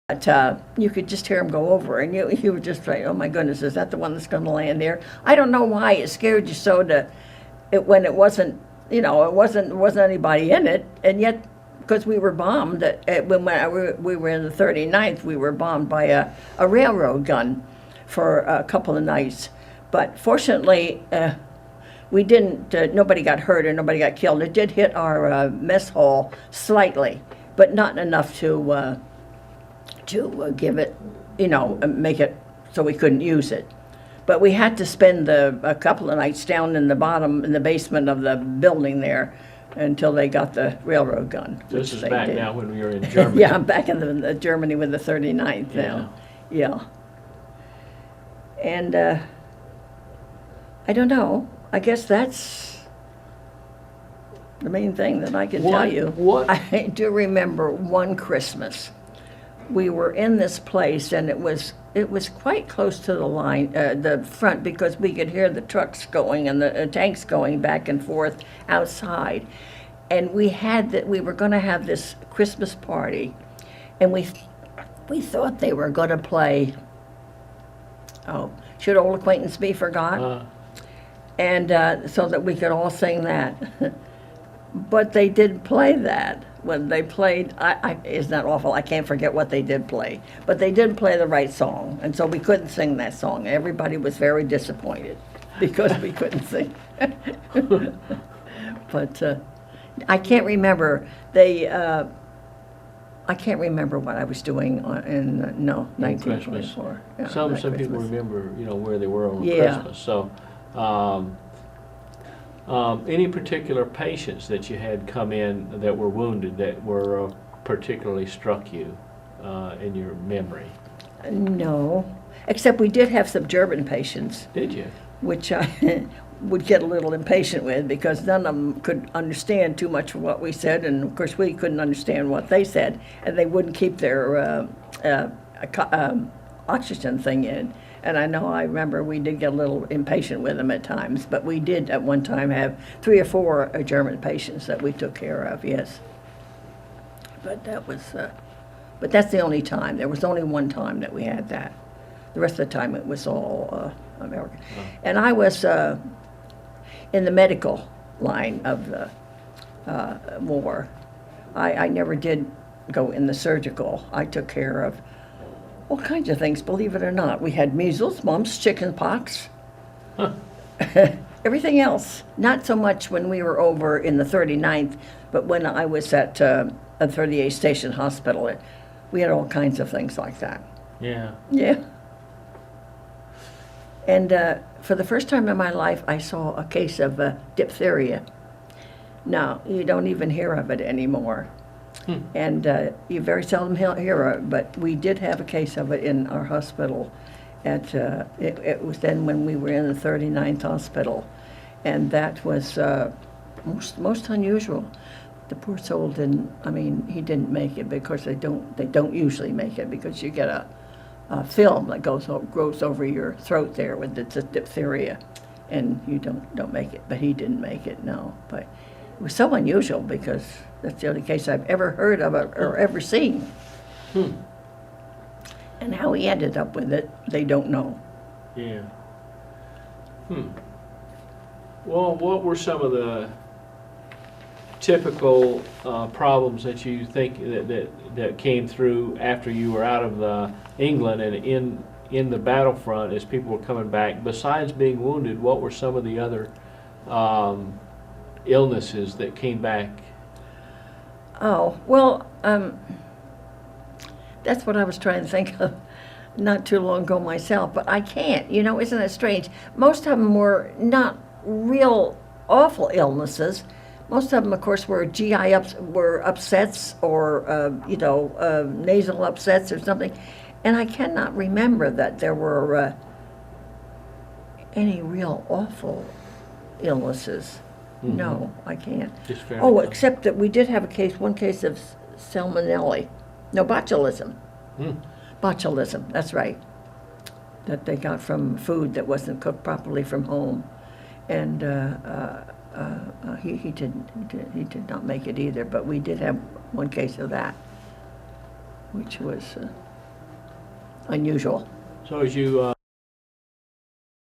But you could just hear them go over, and you would just say, "Oh my goodness, is that the one that's going to land there?" I don't know why it scared you so when it wasn't, it wasn't anybody in it, and yet because we were bombed when we were in the 39th, we were bombed by a railroad gun for a couple of nights, but fortunately we didn't. Nobody got hurt or nobody got killed. It did hit our mess hall slightly, but not enough to give it, make it so we couldn't use it. But we had to spend a couple of nights down in the basement of the building there until they got the railroad gun. This is back now when we were in Germany. Yeah, I'm back in the Germany with the 39th now. Yeah. And I don't know. I guess that's the main thing that I can tell you. What? I do remember one Christmas. We were in this place, and it was quite close to the line, the front, because we could hear the trucks going and the tanks going back and forth outside. And we were going to have this Christmas party, and we thought they were going to play, Should Old Acquaintance Be Forgot? And so that we could all sing that. But they did play that. When they played, isn't that awful? I can't forget what they did play. But they did play the right song, and so we couldn't sing that song. Everybody was very disappointed because we couldn't sing. But I can't remember. I can't remember what I was doing in 1924. Yeah, some Christmas. people remember, where they were on Yeah. Christmas. So, any particular patients that you had come in that were wounded that were particularly struck you in your memory? No, except we did have some German patients. Did you? Which I would get a little impatient with because none of them could understand too much of what we said, and of course we couldn't understand what they said, and they wouldn't keep their oxygen thing in. And I remember we did get a little impatient with them at times, but we did at one time have 3 or 4 German patients that we took care of, yes. But but that's the only time. There was only one time that we had that. The rest of the time it was all American. Oh. And I was in the medical line of the war. I never did go in the surgical. I took care of all kinds of things, believe it or not. We had measles, mumps, chicken pox, everything else. Not so much when we were over in the 39th, but when I was at a 38th Station Hospital, we had all kinds of things like that. Yeah. Yeah. And for the first time in my life, I saw a case of diphtheria. Now, you don't even hear of it anymore. And you very seldom hear of it, but we did have a case of it in our hospital. It was then when we were in the 39th hospital, and that was most unusual. The poor soul he didn't make it because they don't usually make it because you get a film that grows over your throat there with the diphtheria, and you don't make it. But he didn't make it, no. But it was so unusual because that's the only case I've ever heard of or ever seen. And how he ended up with it, they don't know. Yeah. Well, what were some of the typical problems that you think that came through after you were out of England and in the battlefront as people were coming back? Besides being wounded, what were some of the other illnesses that came back? Oh, well, that's what I was trying to think of not too long ago myself, but I can't. Isn't it strange? Most of them were not real awful illnesses. Most of them, of course, were GI upsets or, nasal upsets or something. And I cannot remember that there were any real awful illnesses. Mm-hmm. No, I can't. Except that we did have one case of salmonella. No, botulism. Botulism, that's right. That they got from food that wasn't cooked properly from home. And he did not make it either, but we did have one case of that, which was unusual. So as you